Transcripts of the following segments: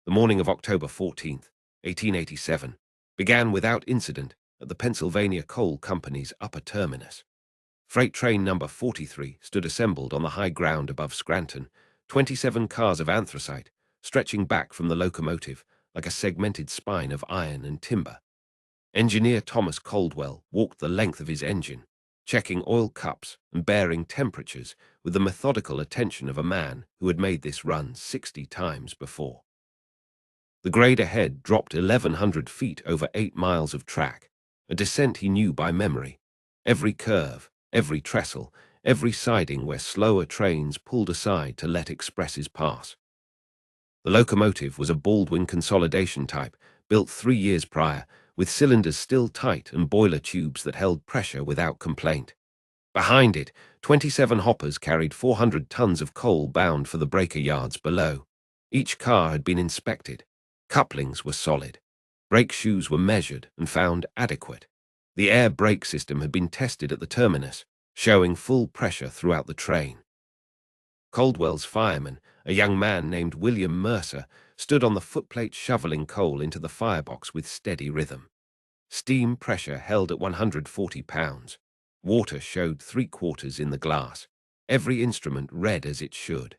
The morning of October 14th, 1887, began without incident at the Pennsylvania Coal Company's upper terminus. Freight train number 43 stood assembled on the high ground above Scranton, 27 cars of anthracite stretching back from the locomotive like a segmented spine of iron and timber. Engineer Thomas Caldwell walked the length of his engine, checking oil cups and bearing temperatures with the methodical attention of a man who had made this run 60 times before. The grade ahead dropped 1,100 feet over 8 miles of track, a descent he knew by memory. Every curve, every trestle, every siding where slower trains pulled aside to let expresses pass. The locomotive was a Baldwin consolidation type, built 3 years prior, with cylinders still tight and boiler tubes that held pressure without complaint. Behind it, 27 hoppers carried 400 tons of coal bound for the breaker yards below. Each car had been inspected. Couplings were solid. Brake shoes were measured and found adequate. The air brake system had been tested at the terminus, showing full pressure throughout the train. Caldwell's fireman, a young man named William Mercer, stood on the footplate shoveling coal into the firebox with steady rhythm. Steam pressure held at 140 pounds. Water showed 3/4 in the glass. Every instrument read as it should.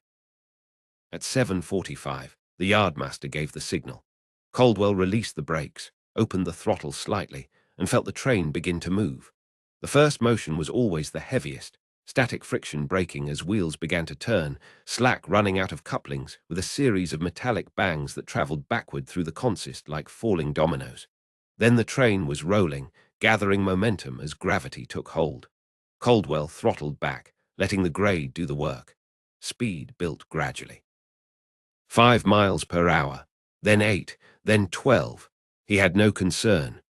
At 7:45, the yardmaster gave the signal. Caldwell released the brakes, opened the throttle slightly, and felt the train begin to move. The first motion was always the heaviest, static friction braking as wheels began to turn, slack running out of couplings with a series of metallic bangs that traveled backward through the consist like falling dominoes. Then the train was rolling, gathering momentum as gravity took hold. Caldwell throttled back, letting the grade do the work. Speed built gradually. 5 miles per hour, then 8, then 12. He had no concern.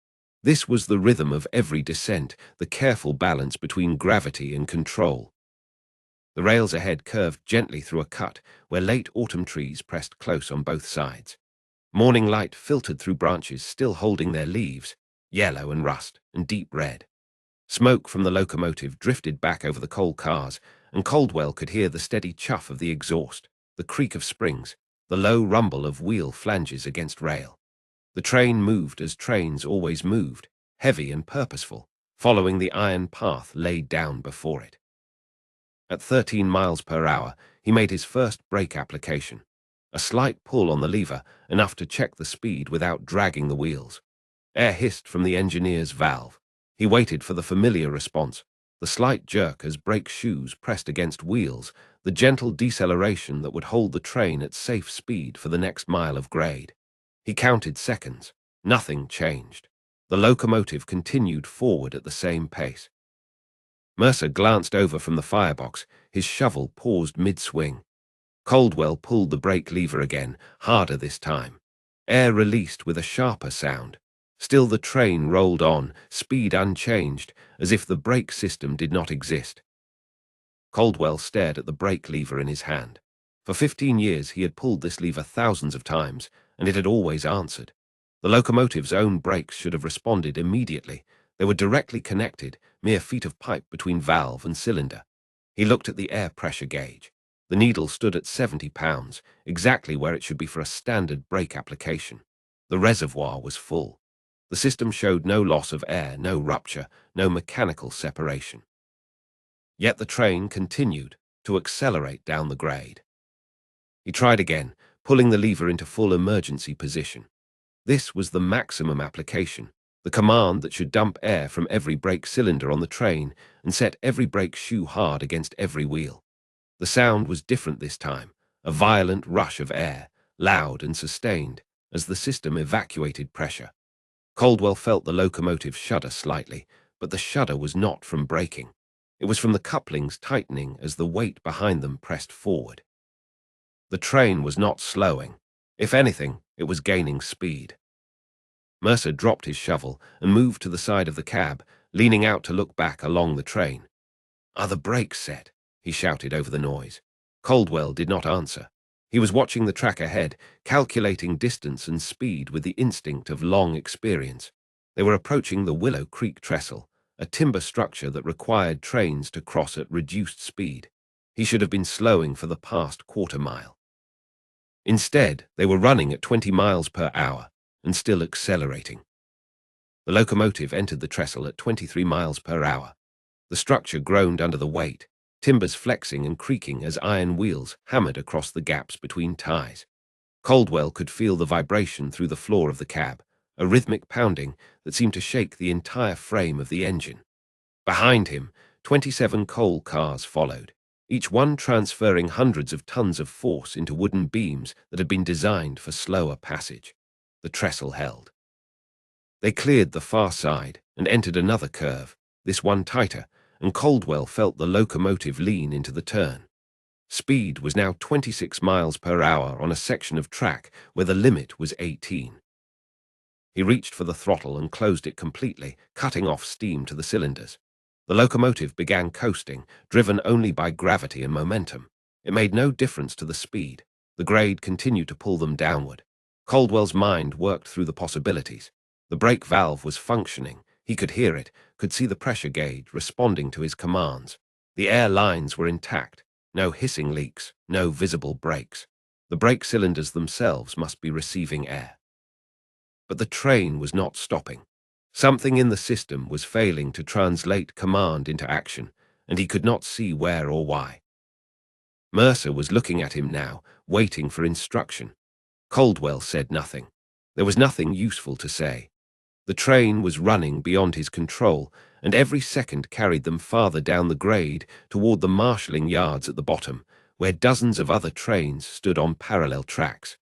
This was the rhythm of every descent, the careful balance between gravity and control. The rails ahead curved gently through a cut where late autumn trees pressed close on both sides. Morning light filtered through branches still holding their leaves, yellow and rust and deep red. Smoke from the locomotive drifted back over the coal cars, and Caldwell could hear the steady chuff of the exhaust, the creak of springs, the low rumble of wheel flanges against rail. The train moved as trains always moved, heavy and purposeful, following the iron path laid down before it. At 13 miles per hour, he made his first brake application. A slight pull on the lever, enough to check the speed without dragging the wheels. Air hissed from the engineer's valve. He waited for the familiar response, the slight jerk as brake shoes pressed against wheels, the gentle deceleration that would hold the train at safe speed for the next mile of grade. He counted seconds. Nothing changed. The locomotive continued forward at the same pace. Mercer glanced over from the firebox, his shovel paused mid-swing. Caldwell pulled the brake lever again, harder this time. Air released with a sharper sound. Still the train rolled on, speed unchanged, as if the brake system did not exist. Caldwell stared at the brake lever in his hand. For 15 years he had pulled this lever thousands of times, and it had always answered. The locomotive's own brakes should have responded immediately. They were directly connected, mere feet of pipe between valve and cylinder. He looked at the air pressure gauge. The needle stood at 70 pounds, exactly where it should be for a standard brake application. The reservoir was full. The system showed no loss of air, no rupture, no mechanical separation. Yet the train continued to accelerate down the grade. He tried again, pulling the lever into full emergency position. This was the maximum application, the command that should dump air from every brake cylinder on the train and set every brake shoe hard against every wheel. The sound was different this time, a violent rush of air, loud and sustained, as the system evacuated pressure. Caldwell felt the locomotive shudder slightly, but the shudder was not from braking. It was from the couplings tightening as the weight behind them pressed forward. The train was not slowing. If anything, it was gaining speed. Mercer dropped his shovel and moved to the side of the cab, leaning out to look back along the train. "Are the brakes set?" he shouted over the noise. Caldwell did not answer. He was watching the track ahead, calculating distance and speed with the instinct of long experience. They were approaching the Willow Creek Trestle, a timber structure that required trains to cross at reduced speed. He should have been slowing for the past quarter mile. Instead, they were running at 20 miles per hour and still accelerating. The locomotive entered the trestle at 23 miles per hour. The structure groaned under the weight, timbers flexing and creaking as iron wheels hammered across the gaps between ties. Caldwell could feel the vibration through the floor of the cab, a rhythmic pounding that seemed to shake the entire frame of the engine. Behind him, 27 coal cars followed, each one transferring hundreds of tons of force into wooden beams that had been designed for slower passage. The trestle held. They cleared the far side and entered another curve, this one tighter, and Caldwell felt the locomotive lean into the turn. Speed was now 26 miles per hour on a section of track where the limit was 18. He reached for the throttle and closed it completely, cutting off steam to the cylinders. The locomotive began coasting, driven only by gravity and momentum. It made no difference to the speed. The grade continued to pull them downward. Caldwell's mind worked through the possibilities. The brake valve was functioning. He could hear it, could see the pressure gauge responding to his commands. The air lines were intact. No hissing leaks, no visible brakes. The brake cylinders themselves must be receiving air. But the train was not stopping. Something in the system was failing to translate command into action, and he could not see where or why. Mercer was looking at him now, waiting for instruction. Caldwell said nothing. There was nothing useful to say. The train was running beyond his control, and every second carried them farther down the grade toward the marshalling yards at the bottom, where dozens of other trains stood on parallel tracks.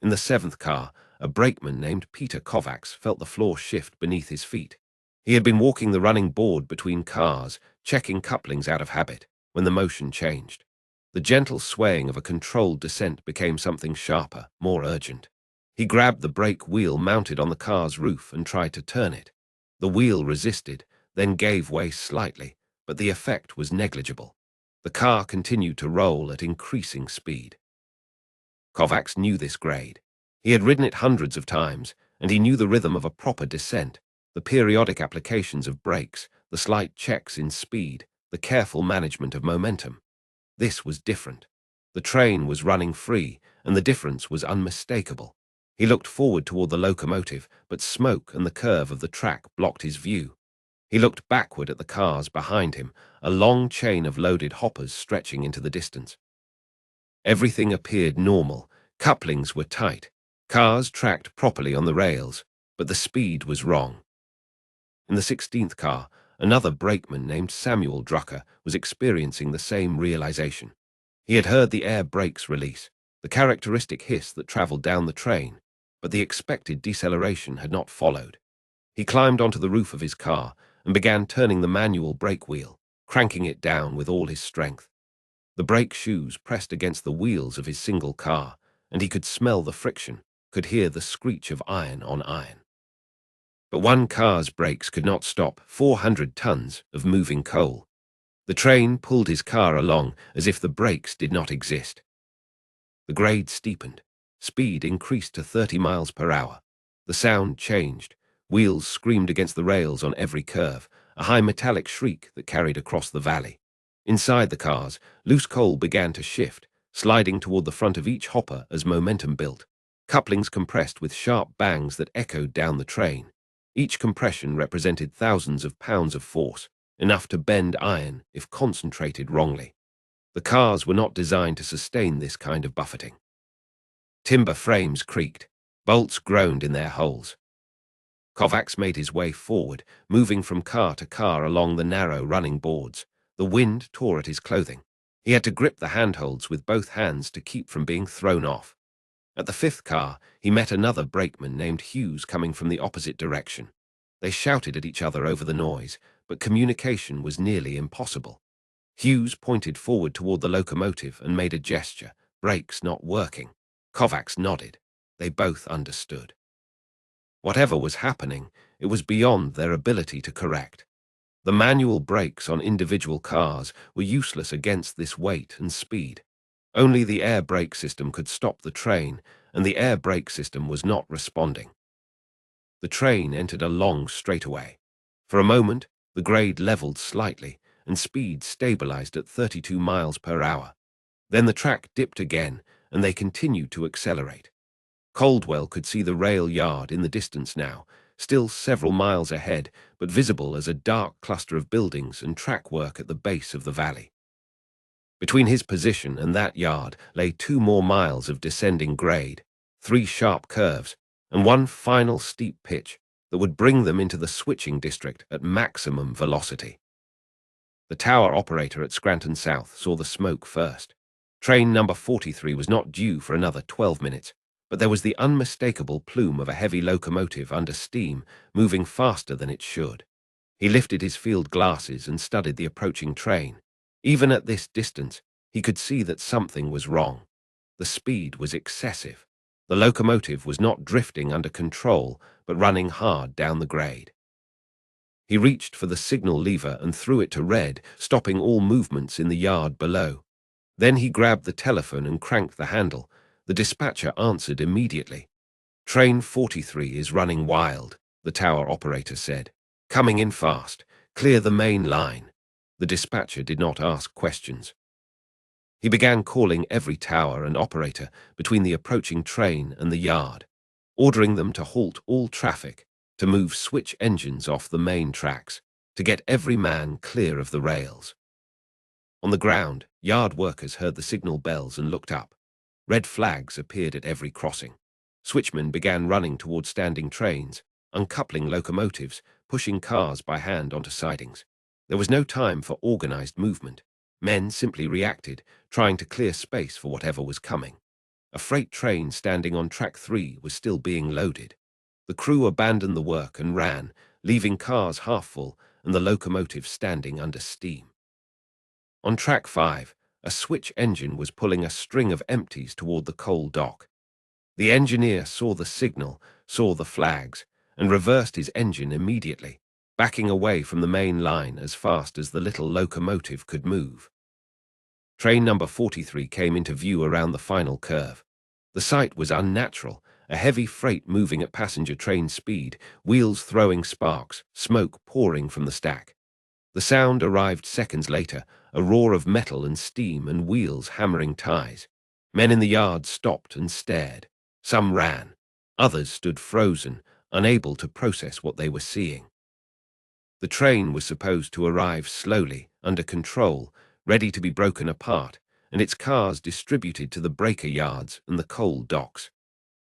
In the seventh car, a brakeman named Peter Kovacs felt the floor shift beneath his feet. He had been walking the running board between cars, checking couplings out of habit, when the motion changed. The gentle swaying of a controlled descent became something sharper, more urgent. He grabbed the brake wheel mounted on the car's roof and tried to turn it. The wheel resisted, then gave way slightly, but the effect was negligible. The car continued to roll at increasing speed. Kovacs knew this grade. He had ridden it hundreds of times, and he knew the rhythm of a proper descent, the periodic applications of brakes, the slight checks in speed, the careful management of momentum. This was different. The train was running free, and the difference was unmistakable. He looked forward toward the locomotive, but smoke and the curve of the track blocked his view. He looked backward at the cars behind him, a long chain of loaded hoppers stretching into the distance. Everything appeared normal. Couplings were tight. Cars tracked properly on the rails, but the speed was wrong. In the 16th car, another brakeman named Samuel Drucker was experiencing the same realization. He had heard the air brakes release, the characteristic hiss that traveled down the train, but the expected deceleration had not followed. He climbed onto the roof of his car and began turning the manual brake wheel, cranking it down with all his strength. The brake shoes pressed against the wheels of his single car, and he could smell the friction, could hear the screech of iron on iron. But one car's brakes could not stop 400 tons of moving coal. The train pulled his car along as if the brakes did not exist. The grade steepened. Speed increased to 30 miles per hour. The sound changed. Wheels screamed against the rails on every curve, a high metallic shriek that carried across the valley. Inside the cars, loose coal began to shift, sliding toward the front of each hopper as momentum built. Couplings compressed with sharp bangs that echoed down the train. Each compression represented thousands of pounds of force, enough to bend iron if concentrated wrongly. The cars were not designed to sustain this kind of buffeting. Timber frames creaked. Bolts groaned in their holes. Kovacs made his way forward, moving from car to car along the narrow running boards. The wind tore at his clothing. He had to grip the handholds with both hands to keep from being thrown off. At the fifth car, he met another brakeman named Hughes coming from the opposite direction. They shouted at each other over the noise, but communication was nearly impossible. Hughes pointed forward toward the locomotive and made a gesture, brakes not working. Kovacs nodded. They both understood. Whatever was happening, it was beyond their ability to correct. The manual brakes on individual cars were useless against this weight and speed. Only the air brake system could stop the train, and the air brake system was not responding. The train entered a long straightaway. For a moment, the grade leveled slightly, and speed stabilized at 32 miles per hour. Then the track dipped again, and they continued to accelerate. Caldwell could see the rail yard in the distance now, still several miles ahead, but visible as a dark cluster of buildings and track work at the base of the valley. Between his position and that yard lay 2 more miles of descending grade, 3 sharp curves, and one final steep pitch that would bring them into the switching district at maximum velocity. The tower operator at Scranton South saw the smoke first. Train number 43 was not due for another 12 minutes, but there was the unmistakable plume of a heavy locomotive under steam, moving faster than it should. He lifted his field glasses and studied the approaching train. Even at this distance, he could see that something was wrong. The speed was excessive. The locomotive was not drifting under control, but running hard down the grade. He reached for the signal lever and threw it to red, stopping all movements in the yard below. Then he grabbed the telephone and cranked the handle. The dispatcher answered immediately. "Train 43 is running wild," the tower operator said. "Coming in fast. Clear the main line." The dispatcher did not ask questions. He began calling every tower and operator between the approaching train and the yard, ordering them to halt all traffic, to move switch engines off the main tracks, to get every man clear of the rails. On the ground, yard workers heard the signal bells and looked up. Red flags appeared at every crossing. Switchmen began running toward standing trains, uncoupling locomotives, pushing cars by hand onto sidings. There was no time for organized movement. Men simply reacted, trying to clear space for whatever was coming. A freight train standing on track 3 was still being loaded. The crew abandoned the work and ran, leaving cars half full and the locomotive standing under steam. On track 5, a switch engine was pulling a string of empties toward the coal dock. The engineer saw the signal, saw the flags, and reversed his engine immediately, backing away from the main line as fast as the little locomotive could move. Train number 43 came into view around the final curve. The sight was unnatural, a heavy freight moving at passenger train speed, wheels throwing sparks, smoke pouring from the stack. The sound arrived seconds later, a roar of metal and steam and wheels hammering ties. Men in the yard stopped and stared. Some ran. Others stood frozen, unable to process what they were seeing. The train was supposed to arrive slowly, under control, ready to be broken apart, and its cars distributed to the breaker yards and the coal docks.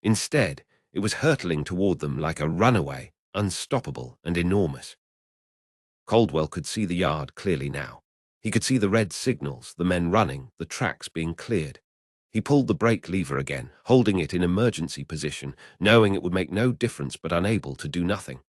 Instead, it was hurtling toward them like a runaway, unstoppable and enormous. Caldwell could see the yard clearly now. He could see the red signals, the men running, the tracks being cleared. He pulled the brake lever again, holding it in emergency position, knowing it would make no difference but unable to do nothing.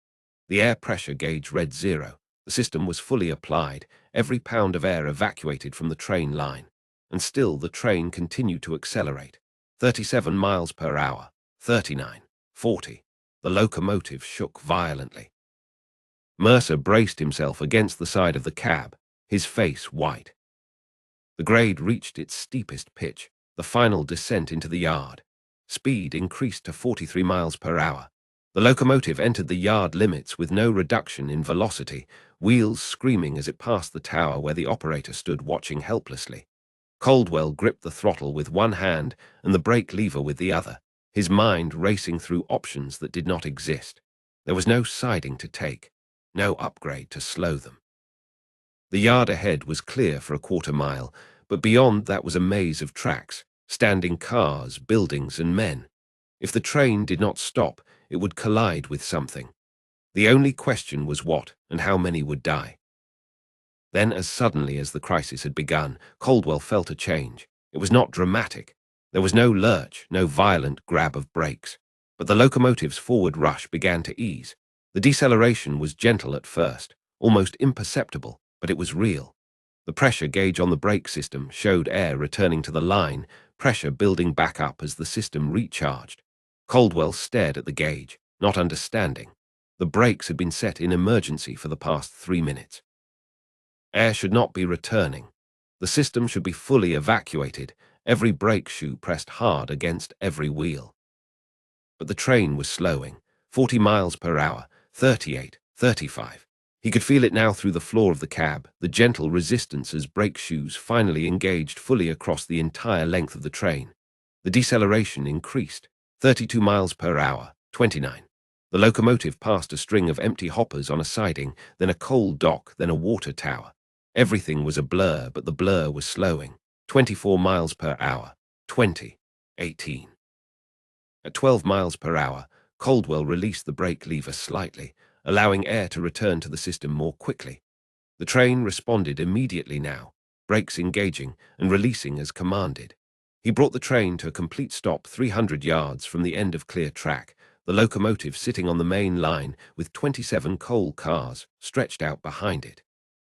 The air pressure gauge read 0. The system was fully applied, every pound of air evacuated from the train line. And still the train continued to accelerate. 37 miles per hour, 39, 40. The locomotive shook violently. Mercer braced himself against the side of the cab, his face white. The grade reached its steepest pitch, the final descent into the yard. Speed increased to 43 miles per hour. The locomotive entered the yard limits with no reduction in velocity, wheels screaming as it passed the tower where the operator stood watching helplessly. Caldwell gripped the throttle with one hand and the brake lever with the other, his mind racing through options that did not exist. There was no siding to take, no upgrade to slow them. The yard ahead was clear for a quarter-mile, but beyond that was a maze of tracks, standing cars, buildings, and men. If the train did not stop, it would collide with something. The only question was what and how many would die. Then, as suddenly as the crisis had begun, Caldwell felt a change. It was not dramatic. There was no lurch, no violent grab of brakes. But the locomotive's forward rush began to ease. The deceleration was gentle at first, almost imperceptible, but it was real. The pressure gauge on the brake system showed air returning to the line, pressure building back up as the system recharged. Caldwell stared at the gauge, not understanding. The brakes had been set in emergency for the past 3 minutes. Air should not be returning. The system should be fully evacuated, every brake shoe pressed hard against every wheel. But the train was slowing, 40 miles per hour, 38, 35. He could feel it now through the floor of the cab, the gentle resistance as brake shoes finally engaged fully across the entire length of the train. The deceleration increased, 32 miles per hour, 29. The locomotive passed a string of empty hoppers on a siding, then a coal dock, then a water tower. Everything was a blur, but the blur was slowing. 24 miles per hour, 20, 18. At 12 miles per hour, Caldwell released the brake lever slightly, allowing air to return to the system more quickly. The train responded immediately now, brakes engaging and releasing as commanded. He brought the train to a complete stop 300 yards from the end of clear track, the locomotive sitting on the main line with 27 coal cars stretched out behind it.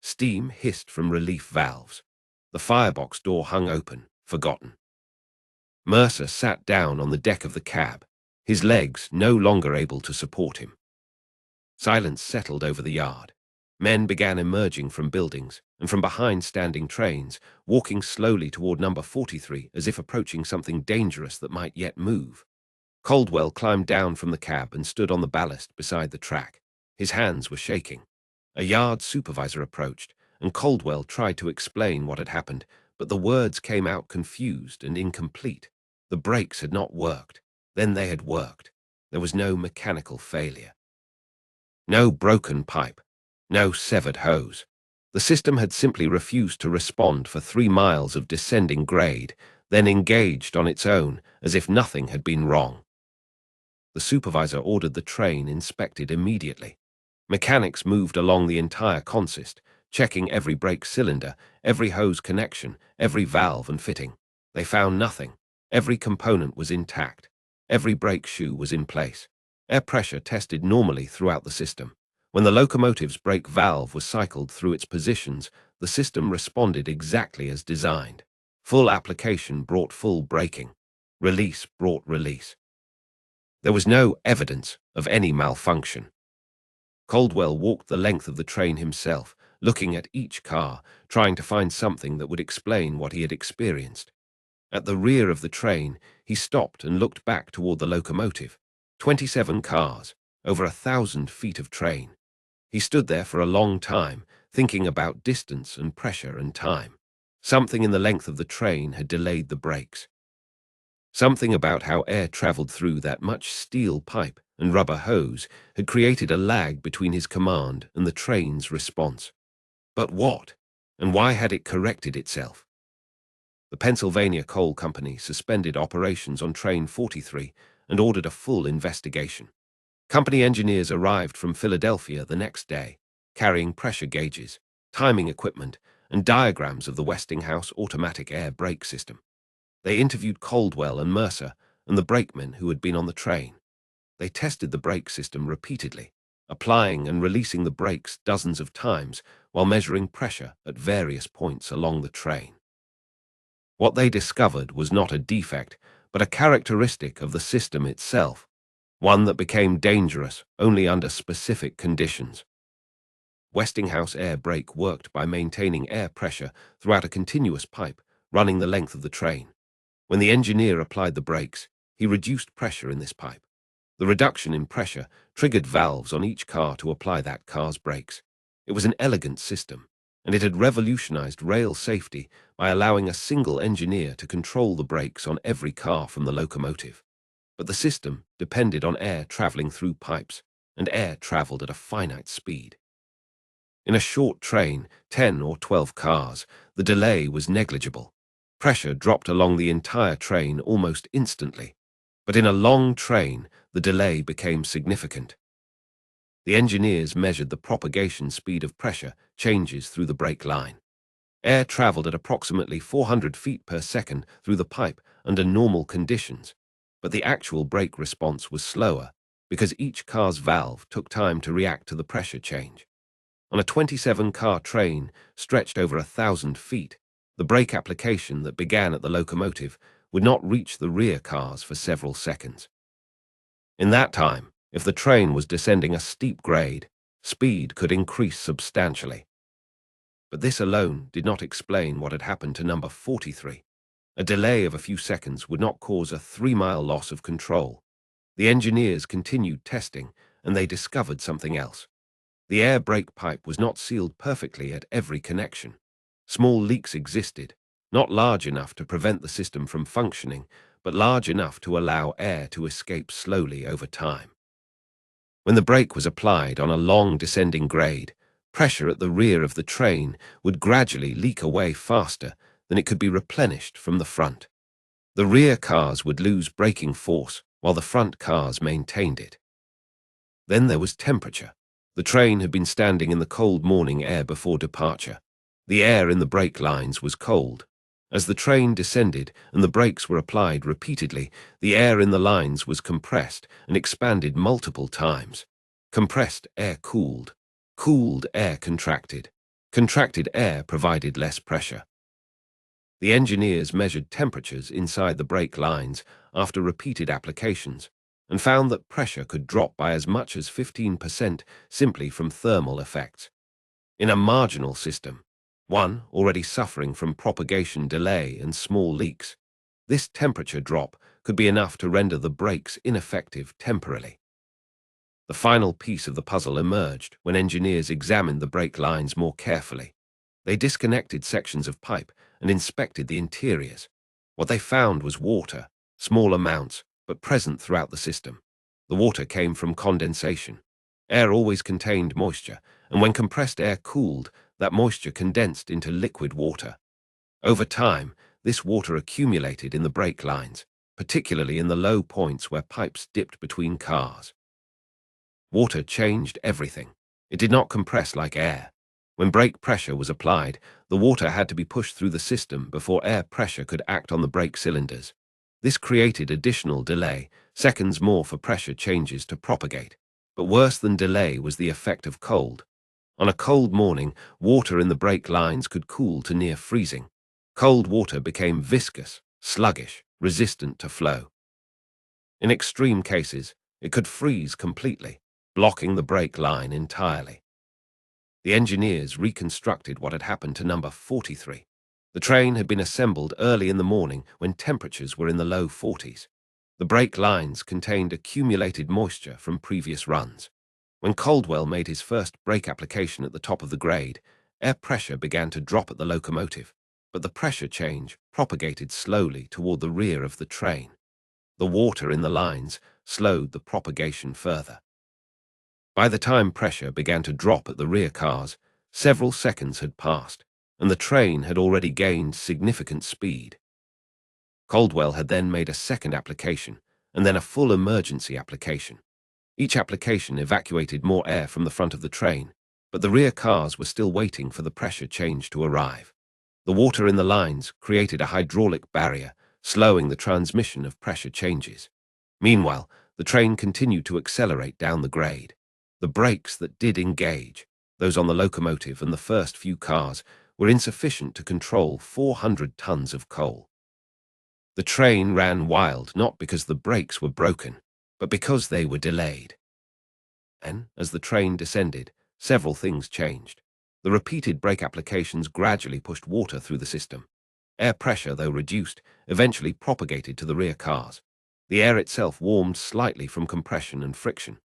Steam hissed from relief valves. The firebox door hung open, forgotten. Mercer sat down on the deck of the cab, his legs no longer able to support him. Silence settled over the yard. Men began emerging from buildings and from behind standing trains, walking slowly toward number 43 as if approaching something dangerous that might yet move. Caldwell climbed down from the cab and stood on the ballast beside the track. His hands were shaking. A yard supervisor approached, and Caldwell tried to explain what had happened, but the words came out confused and incomplete. The brakes had not worked. Then they had worked. There was no mechanical failure. No broken pipe. No severed hose. The system had simply refused to respond for 3 miles of descending grade, then engaged on its own as if nothing had been wrong. The supervisor ordered the train inspected immediately. Mechanics moved along the entire consist, checking every brake cylinder, every hose connection, every valve and fitting. They found nothing. Every component was intact. Every brake shoe was in place. Air pressure tested normally throughout the system. When the locomotive's brake valve was cycled through its positions, the system responded exactly as designed. Full application brought full braking. Release brought release. There was no evidence of any malfunction. Caldwell walked the length of the train himself, looking at each car, trying to find something that would explain what he had experienced. At the rear of the train, he stopped and looked back toward the locomotive. 27 cars, over 1,000 feet of train. He stood there for a long time, thinking about distance and pressure and time. Something in the length of the train had delayed the brakes. Something about how air traveled through that much steel pipe and rubber hose had created a lag between his command and the train's response. But what? And why had it corrected itself? The Pennsylvania Coal Company suspended operations on Train 43 and ordered a full investigation. Company engineers arrived from Philadelphia the next day, carrying pressure gauges, timing equipment, and diagrams of the Westinghouse automatic air brake system. They interviewed Caldwell and Mercer and the brakemen who had been on the train. They tested the brake system repeatedly, applying and releasing the brakes dozens of times while measuring pressure at various points along the train. What they discovered was not a defect, but a characteristic of the system itself, one that became dangerous only under specific conditions. Westinghouse air brake worked by maintaining air pressure throughout a continuous pipe running the length of the train. When the engineer applied the brakes, he reduced pressure in this pipe. The reduction in pressure triggered valves on each car to apply that car's brakes. It was an elegant system, and it had revolutionized rail safety by allowing a single engineer to control the brakes on every car from the locomotive. But the system depended on air traveling through pipes, and air traveled at a finite speed. In a short train, 10 or 12 cars, the delay was negligible. Pressure dropped along the entire train almost instantly. But in a long train, the delay became significant. The engineers measured the propagation speed of pressure changes through the brake line. Air traveled at approximately 400 feet per second through the pipe under normal conditions, but the actual brake response was slower because each car's valve took time to react to the pressure change. On a 27-car train stretched over 1,000 feet, the brake application that began at the locomotive would not reach the rear cars for several seconds. In that time, if the train was descending a steep grade, speed could increase substantially. But this alone did not explain what had happened to number 43. A delay of a few seconds would not cause a 3-mile loss of control. The engineers continued testing, and they discovered something else. The air brake pipe was not sealed perfectly at every connection. Small leaks existed, not large enough to prevent the system from functioning, but large enough to allow air to escape slowly over time. When the brake was applied on a long descending grade, pressure at the rear of the train would gradually leak away faster than it could be replenished from the front. The rear cars would lose braking force while the front cars maintained it. Then there was temperature. The train had been standing in the cold morning air before departure. The air in the brake lines was cold. As the train descended and the brakes were applied repeatedly, the air in the lines was compressed and expanded multiple times. Compressed air cooled. Cooled air contracted. Contracted air provided less pressure. The engineers measured temperatures inside the brake lines after repeated applications and found that pressure could drop by as much as 15% simply from thermal effects. In a marginal system, one already suffering from propagation delay and small leaks, this temperature drop could be enough to render the brakes ineffective temporarily. The final piece of the puzzle emerged when engineers examined the brake lines more carefully. They disconnected sections of pipe and inspected the interiors. What they found was water, small amounts, but present throughout the system. The water came from condensation. Air always contained moisture, and when compressed air cooled, that moisture condensed into liquid water. Over time, this water accumulated in the brake lines, particularly in the low points where pipes dipped between cars. Water changed everything. It did not compress like air. When brake pressure was applied, the water had to be pushed through the system before air pressure could act on the brake cylinders. This created additional delay, seconds more for pressure changes to propagate. But worse than delay was the effect of cold. On a cold morning, water in the brake lines could cool to near freezing. Cold water became viscous, sluggish, resistant to flow. In extreme cases, it could freeze completely, blocking the brake line entirely. The engineers reconstructed what had happened to number 43. The train had been assembled early in the morning when temperatures were in the low 40s. The brake lines contained accumulated moisture from previous runs. When Caldwell made his first brake application at the top of the grade, air pressure began to drop at the locomotive, but the pressure change propagated slowly toward the rear of the train. The water in the lines slowed the propagation further. By the time pressure began to drop at the rear cars, several seconds had passed, and the train had already gained significant speed. Caldwell had then made a second application, and then a full emergency application. Each application evacuated more air from the front of the train, but the rear cars were still waiting for the pressure change to arrive. The water in the lines created a hydraulic barrier, slowing the transmission of pressure changes. Meanwhile, the train continued to accelerate down the grade. The brakes that did engage, those on the locomotive and the first few cars, were insufficient to control 400 tons of coal. The train ran wild not because the brakes were broken, but because they were delayed. Then, as the train descended, several things changed. The repeated brake applications gradually pushed water through the system. Air pressure, though reduced, eventually propagated to the rear cars. The air itself warmed slightly from compression and friction.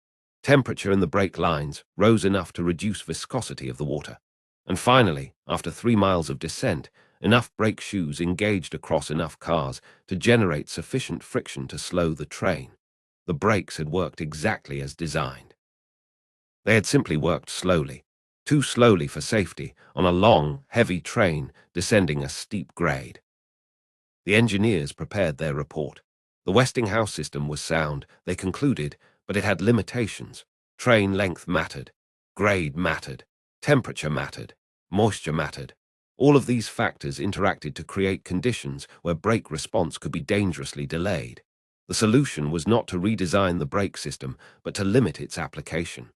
Temperature in the brake lines rose enough to reduce viscosity of the water. And finally, after 3 miles of descent, enough brake shoes engaged across enough cars to generate sufficient friction to slow the train. The brakes had worked exactly as designed. They had simply worked slowly, too slowly for safety, on a long, heavy train descending a steep grade. The engineers prepared their report. The Westinghouse system was sound, they concluded, but it had limitations. Train length mattered, grade mattered, temperature mattered, moisture mattered. All of these factors interacted to create conditions where brake response could be dangerously delayed. The solution was not to redesign the brake system, but to limit its application.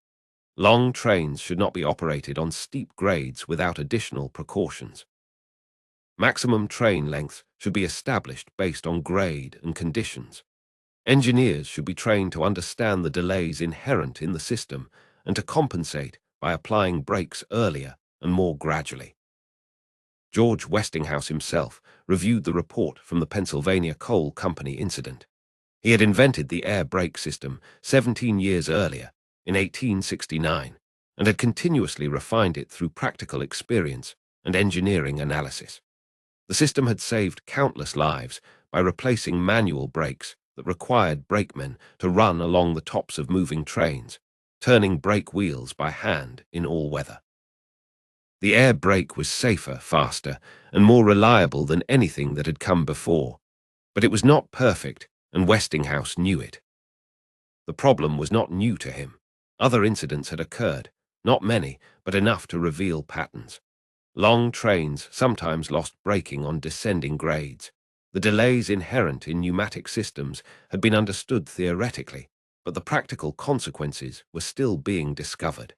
Long trains should not be operated on steep grades without additional precautions. Maximum train lengths should be established based on grade and conditions. Engineers should be trained to understand the delays inherent in the system and to compensate by applying brakes earlier and more gradually. George Westinghouse himself reviewed the report from the Pennsylvania Coal Company incident. He had invented the air brake system 17 years earlier, in 1869, and had continuously refined it through practical experience and engineering analysis. The system had saved countless lives, by replacing manual brakes that required brakemen to run along the tops of moving trains, turning brake wheels by hand in all weather. The air brake was safer, faster, and more reliable than anything that had come before, but it was not perfect, and Westinghouse knew it. The problem was not new to him. Other incidents had occurred, not many, but enough to reveal patterns. Long trains sometimes lost braking on descending grades. The delays inherent in pneumatic systems had been understood theoretically, but the practical consequences were still being discovered.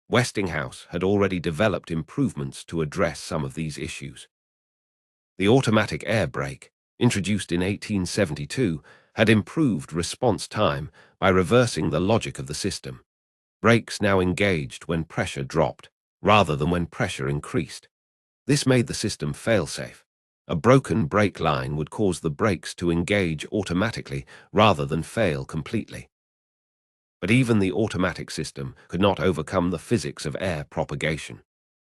Westinghouse had already developed improvements to address some of these issues. The automatic air brake, introduced in 1872, had improved response time by reversing the logic of the system. Brakes now engaged when pressure dropped, rather than when pressure increased. This made the system fail-safe. A broken brake line would cause the brakes to engage automatically rather than fail completely. But even the automatic system could not overcome the physics of air propagation.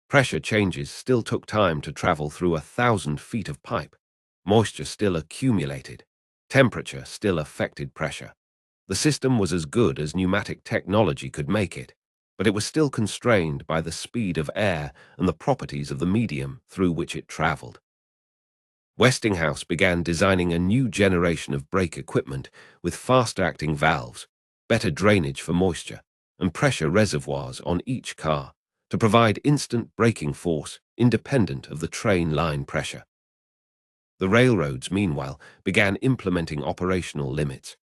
Pressure changes still took time to travel through 1,000 feet of pipe. Moisture still accumulated. Temperature still affected pressure. The system was as good as pneumatic technology could make it, but it was still constrained by the speed of air and the properties of the medium through which it traveled. Westinghouse began designing a new generation of brake equipment with fast-acting valves, better drainage for moisture, and pressure reservoirs on each car to provide instant braking force independent of the train line pressure. The railroads, meanwhile, began implementing operational limits.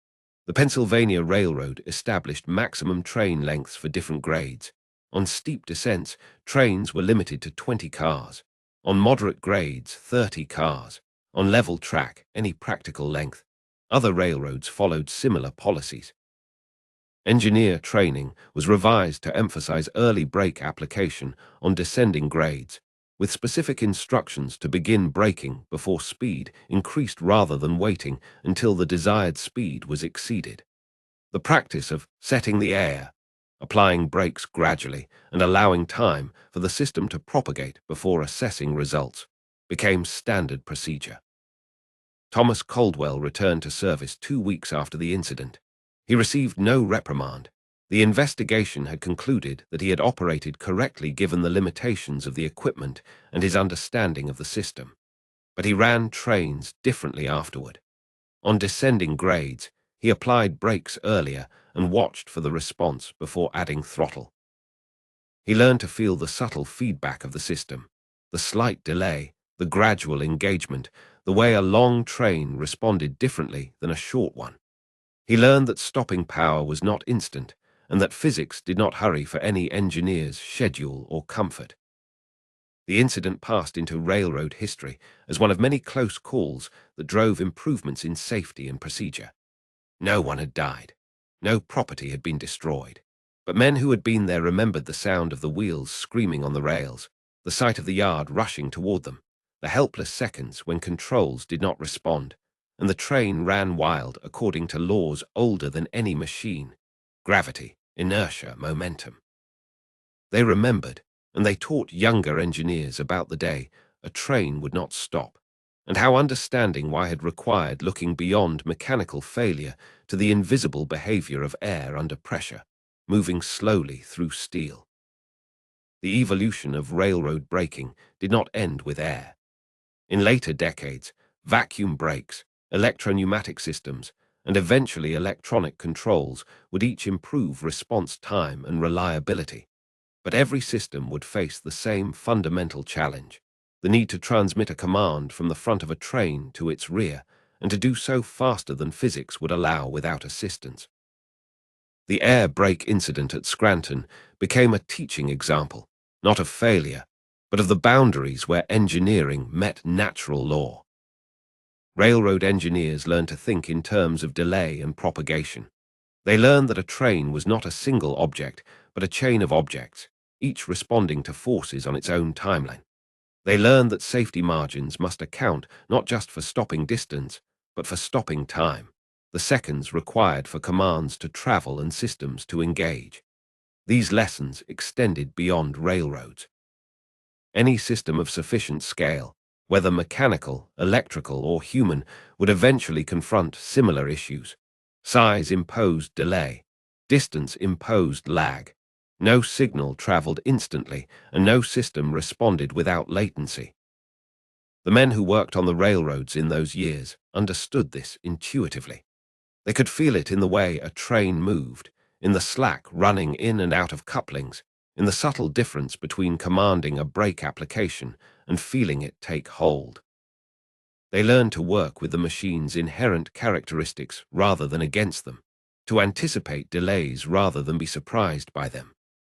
The Pennsylvania Railroad established maximum train lengths for different grades. On steep descents, trains were limited to 20 cars. On moderate grades, 30 cars. On level track, any practical length. Other railroads followed similar policies. Engineer training was revised to emphasize early brake application on descending grades, with specific instructions to begin braking before speed increased rather than waiting until the desired speed was exceeded. The practice of setting the air, applying brakes gradually, and allowing time for the system to propagate before assessing results, became standard procedure. Thomas Caldwell returned to service 2 weeks after the incident. He received no reprimand. The investigation had concluded that he had operated correctly given the limitations of the equipment and his understanding of the system. But he ran trains differently afterward. On descending grades, he applied brakes earlier and watched for the response before adding throttle. He learned to feel the subtle feedback of the system, the slight delay, the gradual engagement, the way a long train responded differently than a short one. He learned that stopping power was not instant, and that physics did not hurry for any engineer's schedule or comfort. The incident passed into railroad history as one of many close calls that drove improvements in safety and procedure. No one had died. No property had been destroyed. But men who had been there remembered the sound of the wheels screaming on the rails, the sight of the yard rushing toward them, the helpless seconds when controls did not respond, and the train ran wild according to laws older than any machine: gravity, inertia, momentum. They remembered, and they taught younger engineers about the day a train would not stop, and how understanding why had required looking beyond mechanical failure to the invisible behavior of air under pressure, moving slowly through steel. The evolution of railroad braking did not end with air. In later decades, vacuum brakes, electro-pneumatic systems, and eventually electronic controls would each improve response time and reliability. But every system would face the same fundamental challenge: the need to transmit a command from the front of a train to its rear, and to do so faster than physics would allow without assistance. The air brake incident at Scranton became a teaching example, not of failure, but of the boundaries where engineering met natural law. Railroad engineers learned to think in terms of delay and propagation. They learned that a train was not a single object, but a chain of objects, each responding to forces on its own timeline. They learned that safety margins must account not just for stopping distance, but for stopping time, the seconds required for commands to travel and systems to engage. These lessons extended beyond railroads. Any system of sufficient scale, Whether mechanical, electrical, or human, would eventually confront similar issues. Size imposed delay. Distance imposed lag. No signal traveled instantly, and no system responded without latency. The men who worked on the railroads in those years understood this intuitively. They could feel it in the way a train moved, in the slack running in and out of couplings, in the subtle difference between commanding a brake application and feeling it take hold. They learned to work with the machine's inherent characteristics rather than against them, to anticipate delays rather than be surprised by them,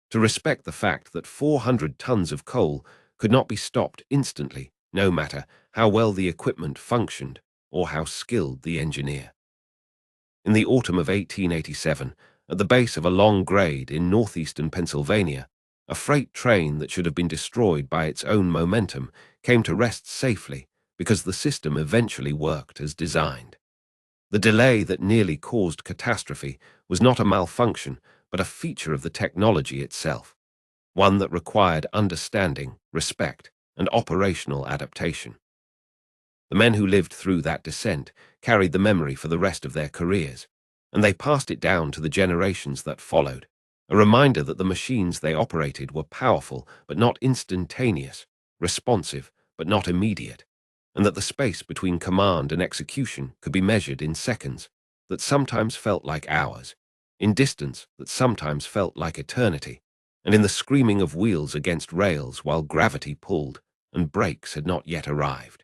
to respect the fact that 400 tons of coal could not be stopped instantly, no matter how well the equipment functioned or how skilled the engineer. In the autumn of 1887, at the base of a long grade in northeastern Pennsylvania, a freight train that should have been destroyed by its own momentum came to rest safely because the system eventually worked as designed. The delay that nearly caused catastrophe was not a malfunction, but a feature of the technology itself, one that required understanding, respect, and operational adaptation. The men who lived through that descent carried the memory for the rest of their careers, and they passed it down to the generations that followed, a reminder that the machines they operated were powerful but not instantaneous, responsive but not immediate, and that the space between command and execution could be measured in seconds that sometimes felt like hours, in distance that sometimes felt like eternity, and in the screaming of wheels against rails while gravity pulled and brakes had not yet arrived.